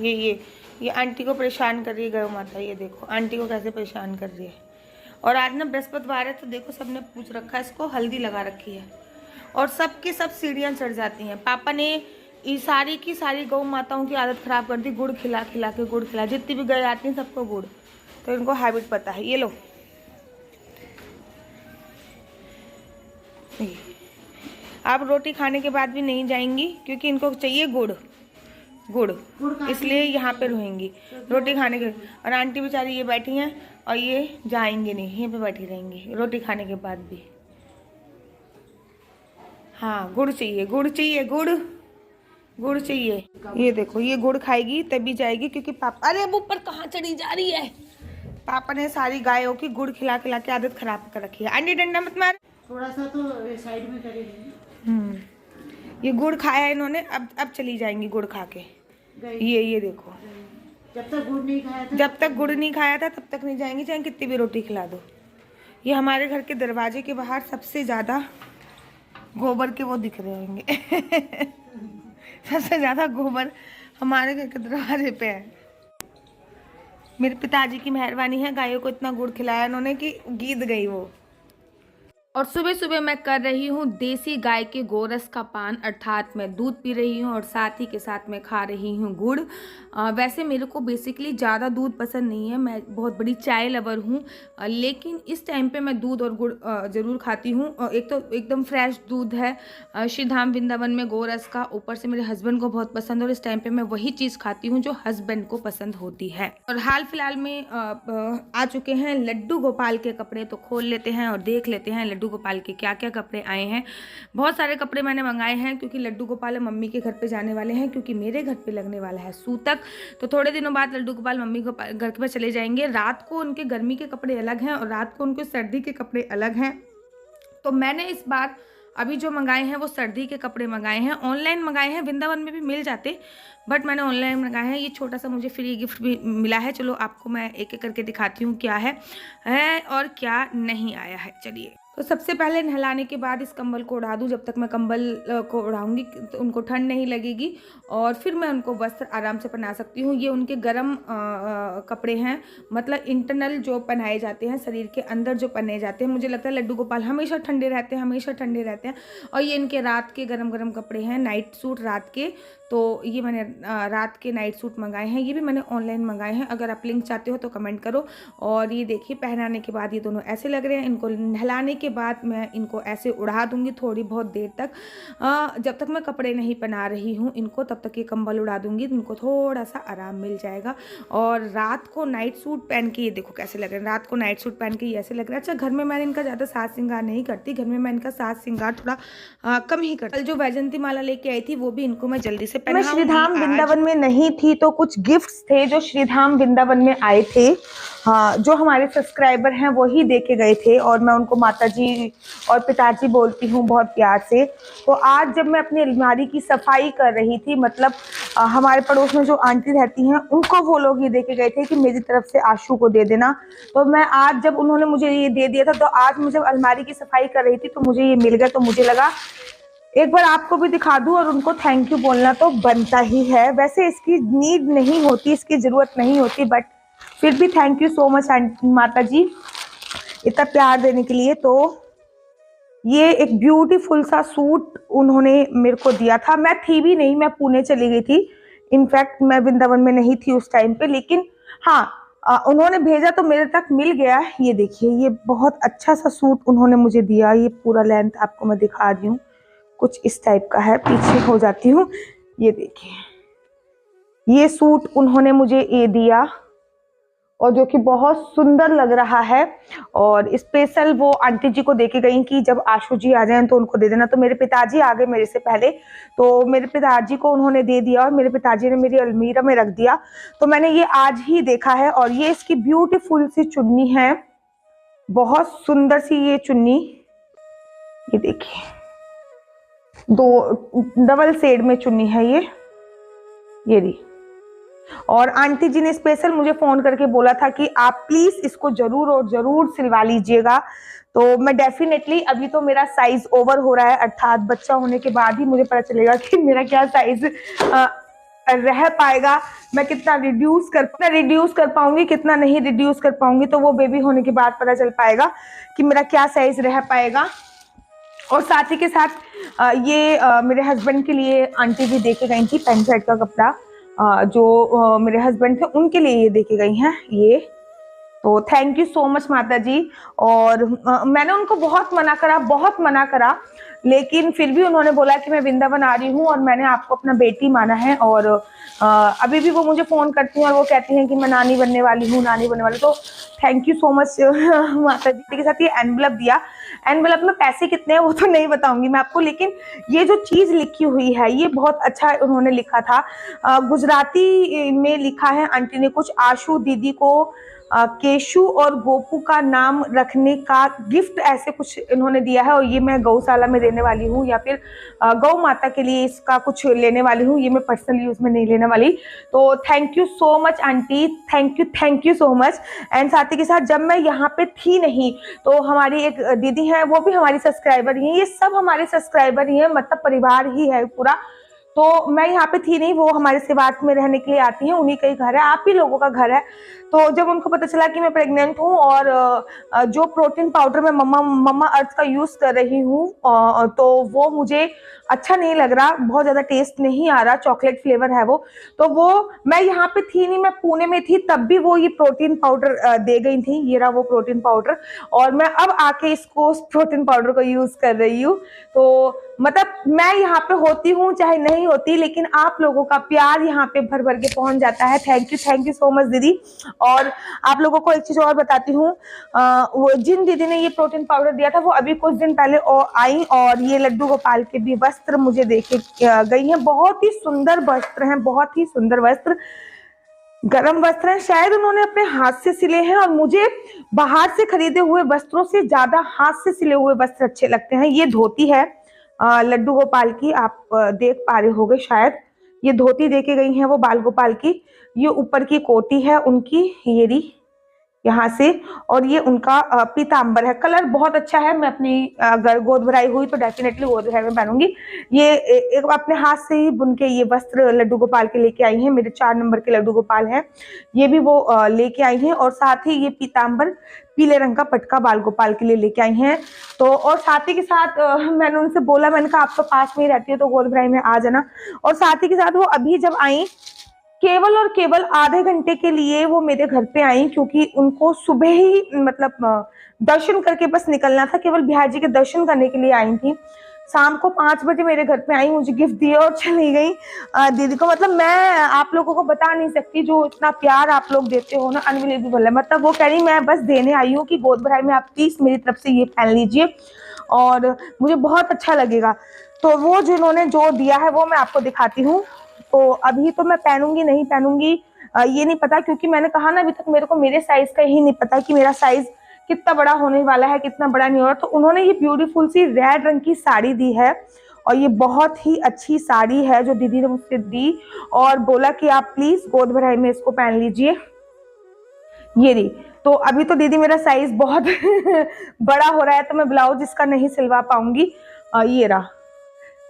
ये आंटी को परेशान कर रही है गौ माता। ये देखो आंटी को कैसे परेशान कर रही है। और आज ना बृहस्पतिवार है तो देखो सबने पूछ रखा है, इसको हल्दी लगा रखी है और सबकी सब सीढ़ियाँ चढ़ जाती हैं। पापा ने ये सारी की सारी गौ माताओं की आदत खराब कर दी, गुड़ खिला खिला के, गुड़ खिला, जितनी भी गाय आती हैं सबको गुड़, तो इनको हैबिट पता है। ये लो, आप रोटी खाने के बाद भी नहीं जाएंगी क्योंकि इनको चाहिए गुड़, गुड़, इसलिए यहाँ पे रहेंगी रोटी खाने के। और आंटी बेचारी ये बैठी हैं और ये जाएंगे नहीं, यहीं पे बैठी रहेंगी रोटी खाने के बाद भी। हाँ गुड़ चाहिए, गुड़ चाहिए, गुड़, गुड़ चाहिए। ये देखो ये गुड़ खाएगी तभी जाएगी क्योंकि पापा, अरे अब ऊपर कहाँ चढ़ी जा रही है। पापा ने सारी गायों की गुड़ खिला खिला के आदत खराब कर रखी है। आंटी डंडा मत मार, थोड़ा सा तो साइड में करेगी। ये गुड़ खाया है इन्होंने, अब चली जाएंगी गुड़ खा के। ये देखो, जब तक गुड़ नहीं खाया था, जब तक गुड़ नहीं खाया था तब तक नहीं जाएंगी, चाहे कितनी भी रोटी खिला दो। ये हमारे घर के दरवाजे के बाहर सबसे ज्यादा गोबर के वो दिख रहे होंगे सबसे ज्यादा गोबर हमारे घर के दरवाजे पे है। मेरे पिताजी की मेहरबानी है, गायों को इतना गुड़ खिलाया उन्होंने कि गीद गई वो। और सुबह सुबह मैं कर रही हूँ देसी गाय के गोरस का पान, अर्थात मैं दूध पी रही हूँ और साथ ही के साथ मैं खा रही हूँ गुड़। वैसे मेरे को बेसिकली ज़्यादा दूध पसंद नहीं है, मैं बहुत बड़ी चाय लवर हूँ, लेकिन इस टाइम पे मैं दूध और गुड़ ज़रूर खाती हूँ। एक तो एकदम फ्रेश दूध है श्री धाम वृंदावन में गोरस का, ऊपर से मेरे हस्बैंड को बहुत पसंद है और इस टाइम पर मैं वही चीज़ खाती हूँ जो हस्बैंड को पसंद होती है। और हाल फिलहाल में आ चुके हैं लड्डू गोपाल के कपड़े, तो खोल लेते हैं और देख लेते हैं लड्डू गोपाल के क्या क्या कपड़े आए हैं। बहुत सारे कपड़े मैंने मंगाए हैं क्योंकि लड्डू गोपाल मम्मी के घर पे जाने वाले हैं, क्योंकि मेरे घर पे लगने वाला है सूतक। तो थोड़े दिनों बाद लड्डू गोपाल मम्मी को घर पे चले जाएंगे। रात को उनके गर्मी के कपड़े अलग हैं और रात को उनके सर्दी के कपड़े अलग हैं। तो मैंने इस बार अभी जो मंगाए हैं वो सर्दी के कपड़े मंगाए हैं, ऑनलाइन मंगाए हैं, वृंदावन में भी मिल जाते बट मैंने ऑनलाइन मंगाए हैं। ये छोटा सा मुझे फ्री गिफ्ट भी मिला है। चलो आपको मैं एक एक करके दिखाती हूँ क्या है और क्या नहीं आया है। चलिए, तो सबसे पहले नहलाने के बाद इस कंबल को उड़ा दूँ। जब तक मैं कंबल को उड़ाऊंगी तो उनको ठंड नहीं लगेगी और फिर मैं उनको वस्त्र आराम से पहना सकती हूँ। ये उनके गर्म कपड़े हैं, मतलब इंटरनल जो पहनाए जाते हैं, शरीर के अंदर जो पहने जाते हैं। मुझे लगता है लड्डू गोपाल हमेशा ठंडे रहते हैं, हमेशा ठंडे रहते हैं। और ये इनके रात के गरम गरम कपड़े हैं, नाइट सूट रात के। तो ये मैंने रात के नाइट सूट मंगाए हैं, ये भी मैंने ऑनलाइन मंगाए हैं। अगर आप लिंक चाहते हो तो कमेंट करो। और ये देखिए पहनाने के बाद ये दोनों ऐसे लग रहे हैं। इनको नहलाने के बाद मैं इनको ऐसे उड़ा दूंगी थोड़ी बहुत देर तक। जब तक मैं कपड़े नहीं पहना रही हूँ इनको, तब तक ये कंबल उड़ा दूंगी, इनको थोड़ा सा आराम मिल जाएगा। और रात को नाइट सूट पहन के ये देखो कैसे लग रहे हैं। रात को नाइट सूट पहन के ये ऐसे लग रहा है। अच्छा, घर में मैंने इनका ज़्यादा साज श्रृंगार नहीं करती, घर में मैं इनका साज श्रृंगार थोड़ा कम ही करती। कल जो वैजंती माला लेके आई थी वो भी इनको मैं जल्दी से मैं श्रीधाम वृंदावन में नहीं थी तो कुछ गिफ्ट्स थे जो श्रीधाम वृंदावन में आए थे। हाँ, जो हमारे सब्सक्राइबर हैं वो ही देके गए थे और मैं उनको माताजी और पिताजी बोलती हूँ बहुत प्यार से। तो आज जब मैं अपनी अलमारी की सफाई कर रही थी, मतलब हमारे पड़ोस में जो आंटी रहती हैं उनको वो लोग ये देके गए थे कि मेरी तरफ से आशु को दे देना। तो मैं आज जब उन्होंने मुझे ये दे दिया था, तो आज मुझे अलमारी की सफाई कर रही थी तो मुझे ये मिल गया। तो मुझे लगा एक बार आपको भी दिखा दूं और उनको थैंक यू बोलना तो बनता ही है। वैसे इसकी नीड नहीं होती, इसकी ज़रूरत नहीं होती, बट फिर भी थैंक यू सो मच माता जी इतना प्यार देने के लिए। तो ये एक ब्यूटीफुल सा सूट उन्होंने मेरे को दिया था। मैं थी भी नहीं, मैं पुणे चली गई थी। इनफैक्ट मैं वृंदावन में नहीं थी उस टाइम पे, लेकिन हाँ उन्होंने भेजा तो मेरे तक मिल गया। ये देखिए, ये बहुत अच्छा सा सूट उन्होंने मुझे दिया। ये पूरा लेंथ आपको मैं दिखा रही हूँ, कुछ इस टाइप का है, पीछे हो जाती हूँ। ये देखिए, ये सूट उन्होंने मुझे ये दिया और जो कि बहुत सुंदर लग रहा है। और स्पेशल वो आंटी जी को देके गई कि जब आशु जी आ जाएं तो उनको दे देना। तो मेरे पिताजी आ गए मेरे से पहले, तो मेरे पिताजी को उन्होंने दे दिया और मेरे पिताजी ने मेरी अलमीरा में रख दिया। तो मैंने ये आज ही देखा है। और ये इसकी ब्यूटीफुल सी चुन्नी है, बहुत सुंदर सी ये चुन्नी। ये देखिए, दो डबल शेड में चुन्नी है ये दी। और आंटी जी ने स्पेशल मुझे फोन करके बोला था कि आप प्लीज इसको जरूर और जरूर सिलवा लीजिएगा। तो मैं डेफिनेटली, अभी तो मेरा साइज ओवर हो रहा है, अर्थात बच्चा होने के बाद ही मुझे पता चलेगा कि मेरा क्या साइज रह पाएगा, मैं कितना रिड्यूस कर पाऊंगी, कितना नहीं रिड्यूस कर पाऊंगी, तो वो बेबी होने के बाद पता चल पाएगा कि मेरा क्या साइज रह पाएगा। और साथ ही के साथ ये मेरे हस्बैंड के लिए आंटी भी देके गई थी पैंट शर्ट का कपड़ा, जो मेरे हस्बैंड थे उनके लिए ये देके गई हैं ये। तो थैंक यू सो मच माता जी। और मैंने उनको बहुत मना करा, लेकिन फिर भी उन्होंने बोला कि मैं वृंदावन आ रही हूँ और मैंने आपको अपना बेटी माना है। और अभी भी वो मुझे फ़ोन करती हैं और वो कहती हैं कि मैं नानी बनने वाली हूँ, नानी बनने वाली। तो थैंक यू सो मच माता जी के साथ ये एनवलप दिया। एनवलप में पैसे कितने हैं वो तो नहीं बताऊंगी मैं आपको, लेकिन ये जो चीज़ लिखी हुई है ये बहुत अच्छा उन्होंने लिखा था। गुजराती में लिखा है आंटी ने कुछ, आशु दीदी को केशु और गोपू का नाम रखने का गिफ्ट, ऐसे कुछ इन्होंने दिया है। और ये मैं गौशाला में देने वाली हूँ या फिर गौ माता के लिए इसका कुछ लेने वाली हूँ, ये मैं पर्सनल यूज में नहीं लेने वाली। तो thank you so much aunty, thank you so much. And साथ ही के साथ जब मैं यहाँ पे थी नहीं तो हमारी एक दीदी है, वो भी हमारी सब्सक्राइबर ही है, ये सब हमारे सब्सक्राइबर ही है, मतलब परिवार ही है पूरा। तो मैं यहाँ पे थी नहीं, वो हमारे सेवात में रहने के लिए आती हैं, उन्हीं का ही घर है, आप ही लोगों का घर है। तो जब उनको पता चला कि मैं प्रेग्नेंट हूँ और जो प्रोटीन पाउडर मैं मम्मा अर्थ का यूज कर रही हूँ, तो वो मुझे अच्छा नहीं लग रहा, बहुत ज्यादा टेस्ट नहीं आ रहा, चॉकलेट फ्लेवर है वो। तो वो मैं यहाँ पे थी नहीं, मैं पुणे में थी, तब भी वो ये प्रोटीन पाउडर दे गई थी, ये रहा वो प्रोटीन पाउडर। और मैं अब आके इसको प्रोटीन पाउडर को यूज कर रही हूँ। तो मतलब मैं यहाँ पे होती हूँ चाहे नहीं होती, लेकिन आप लोगों का प्यार यहाँ पे भर भर के पहुंच जाता है। थैंक यू सो मच दीदी। और आप लोगों को एक चीज और बताती हूँ, वो जिन दीदी ने ये प्रोटीन पाउडर दिया था वो अभी कुछ दिन पहले आई और ये लड्डू गोपाल के भी वस्त्र मुझे देके गई हैं। बहुत ही सुंदर वस्त्र हैं, बहुत ही सुंदर वस्त्र, गरम वस्त्र हैं, शायद उन्होंने अपने हाथ से सिले हैं। और मुझे बाहर से खरीदे हुए वस्त्रों से ज्यादा हाथ से सिले हुए वस्त्र अच्छे लगते हैं। ये धोती है लड्डू गोपाल की, आप देख पा रहे होंगे शायद, ये धोती देके गई हैं वो बाल गोपाल की। ये ऊपर की कोटी है उनकी, ये रही यहाँ से, और ये उनका पीताम्बर है। कलर बहुत अच्छा है, मैं अपनी अगर गोद भराई हुई तो डेफिनेटली गोद भराई में पहनूंगी। ये एक अपने हाथ से ही बुन के ये वस्त्र लड्डू गोपाल के लेके आई हैं, मेरे 4 नंबर के लड्डू गोपाल हैं, ये भी वो लेके आई हैं। और साथ ही ये पीताम्बर पीले रंग का पटका बाल गोपाल के लिए लेके आई हैं। तो और साथ ही के साथ मैंने उनसे बोला, मैंने कहा आप तो पास में ही रहती है तो गोद भराई में आ जाना। और साथ ही के साथ वो अभी जब आई केवल और केवल आधे घंटे के लिए वो मेरे घर पे आई, क्योंकि उनको सुबह ही मतलब दर्शन करके बस निकलना था, केवल बिहार जी के दर्शन करने के लिए आई थी। शाम को 5 बजे मेरे घर पे आई, मुझे गिफ्ट दिए और चली गई दीदी को। मतलब मैं आप लोगों को बता नहीं सकती, जो इतना प्यार आप लोग देते हो ना, अनबिलीवेबल है। मतलब वो कह रही मैं बस देने आई हूँ कि गोद भराई में आप प्लीज मेरी तरफ से ये पहन लीजिए और मुझे बहुत अच्छा लगेगा। तो वो जिन्होंने जो दिया है वो मैं आपको दिखाती हूँ। तो अभी तो मैं पहनूंगी नहीं पहनूंगी ये नहीं पता, क्योंकि मैंने कहा ना अभी तक मेरे को मेरे साइज का ही नहीं पता कि मेरा साइज कितना बड़ा होने वाला है, कितना बड़ा नहीं हो रहा। तो उन्होंने ये ब्यूटीफुल सी रेड रंग की साड़ी दी है और ये बहुत ही अच्छी साड़ी है जो दीदी ने मुझसे दी और बोला कि आप प्लीज गोद भराई में इसको पहन लीजिए। ये रही। तो अभी तो दीदी मेरा साइज बहुत बड़ा हो रहा है तो मैं ब्लाउज इसका नहीं सिलवा पाऊंगी, ये रहा।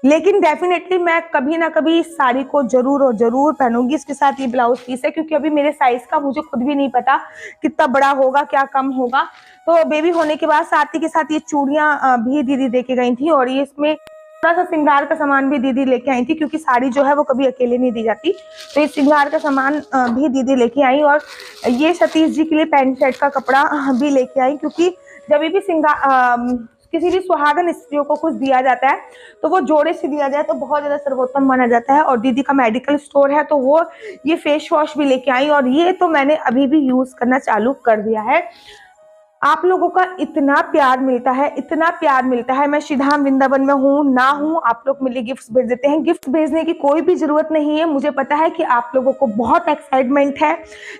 लेकिन डेफिनेटली मैं कभी ना कभी इस साड़ी को जरूर और जरूर पहनूंगी। इसके साथ ये ब्लाउज पीस है, क्योंकि अभी मेरे साइज का मुझे खुद भी नहीं पता कितना बड़ा होगा क्या कम होगा। तो बेबी होने के बाद साथ ही के साथ ये चूड़ियां भी दीदी देके गई थी और ये इसमें थोड़ा सा श्रृंगार का सामान भी दीदी लेके आई थी, क्योंकि साड़ी जो है वो कभी अकेले नहीं दी जाती। तो ये श्रृंगार का सामान भी दीदी लेके आई और ये सतीश जी के लिए पैंट शर्ट का कपड़ा भी लेके आई, क्योंकि जब भी किसी भी सुहागन स्त्रियों को कुछ दिया जाता है तो वो जोड़े से दिया जाए तो बहुत ज्यादा सर्वोत्तम माना जाता है। और दीदी का मेडिकल स्टोर है तो वो ये फेस वॉश भी लेके आई और ये तो मैंने अभी भी यूज करना चालू कर दिया है। आप लोगों का इतना प्यार मिलता है, इतना प्यार मिलता है। मैं श्रीधाम वृंदावन में हूँ ना हूँ, आप लोग मेरे लिए गिफ्ट्स भेज देते हैं। गिफ्ट भेजने की कोई भी जरूरत नहीं है। मुझे पता है कि आप लोगों को बहुत एक्साइटमेंट है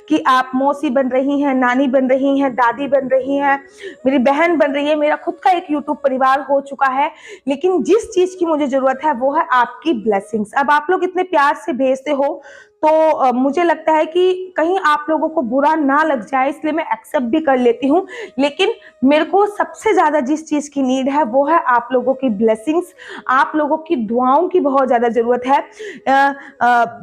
कि आप मौसी बन रही हैं, नानी बन रही हैं, दादी बन रही हैं, मेरी बहन बन रही है। मेरा खुद का एक यूट्यूब परिवार हो चुका है, लेकिन जिस चीज की मुझे जरूरत है वो है आपकी ब्लेसिंग्स। अब आप लोग इतने प्यार से भेजते हो तो मुझे लगता है कि कहीं आप लोगों को बुरा ना लग जाए, इसलिए मैं एक्सेप्ट भी कर लेती हूँ। लेकिन मेरे को सबसे ज़्यादा जिस चीज़ की नीड है वो है आप लोगों की ब्लेसिंग्स, आप लोगों की दुआओं की बहुत ज़्यादा ज़रूरत है,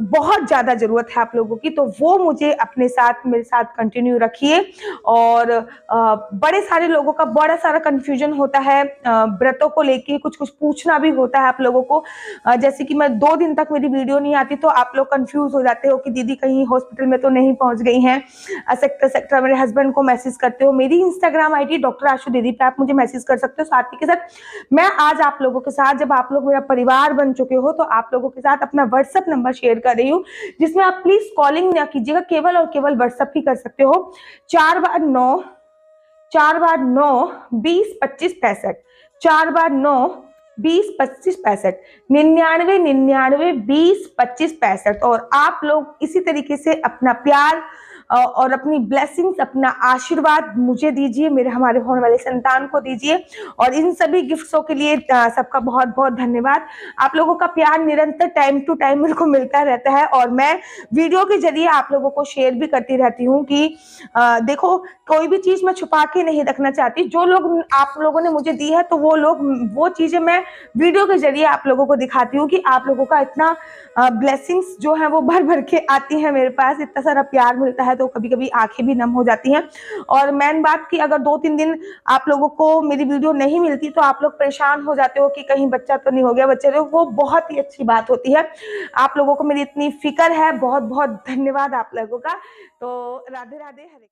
बहुत ज़्यादा ज़रूरत है आप लोगों की। तो वो मुझे अपने साथ, मेरे साथ कंटिन्यू रखिए। और बड़े सारे लोगों का बड़ा सारा कन्फ्यूजन होता है व्रतों को लेके, कुछ कुछ पूछना भी होता है आप लोगों को। जैसे कि मैं 2 दिन तक मेरी वीडियो नहीं आती तो आप लोग कंफ्यूज हो जाते हो कि दीदी कहीं हॉस्पिटल में तो नहीं पहुंच गई हैं, सेक्टर मेरे हस्बैंड को मैसेज करते हो। मेरी इंस्टाग्राम आईडी डॉक्टर आशु दीदी पे आप मुझे मैसेज कर सकते हो। साथ ही के साथ मैं आज आप लोगों के साथ, जब आप लोग मेरा परिवार बन चुके हो, तो आप लोगों के साथ अपना व्हाट्सएप नंबर शेयर कर रही हूँ, जिसमें आप प्लीज कॉलिंग ना कीजिएगा, केवल और केवल व्हाट्सएप ही कर सकते हो। 4/9 20 25 65, 4/9 20 25 65, 99 99 20 25 65। और आप लोग इसी तरीके से अपना प्यार और अपनी ब्लेसिंग्स, अपना आशीर्वाद मुझे दीजिए, मेरे हमारे होने वाले संतान को दीजिए। और इन सभी गिफ्ट्सों के लिए सबका बहुत बहुत धन्यवाद। आप लोगों का प्यार निरंतर टाइम टू टाइम मेरे को मिलता रहता है, और मैं वीडियो के जरिए आप लोगों को शेयर भी करती रहती हूँ कि देखो, कोई भी चीज मैं छुपा के नहीं रखना चाहती। जो लोग आप लोगों ने मुझे दी है, तो वो चीजें मैं वीडियो के जरिए आप लोगों को दिखाती हूँ कि आप लोगों का इतना ब्लेसिंग्स जो है वो भर भर के आती है मेरे पास, इतना सारा प्यार मिलता है, तो कभी कभी आंखें भी नम हो जाती हैं। और मेन बात कि अगर 2-3 दिन आप लोगों को मेरी वीडियो नहीं मिलती तो आप लोग परेशान हो जाते हो कि कहीं बच्चा तो नहीं हो गया, बच्चे तो, वो बहुत ही अच्छी बात होती है। आप लोगों को मेरी इतनी फिक्र है, बहुत बहुत धन्यवाद आप लोगों का। तो राधे राधे, हरे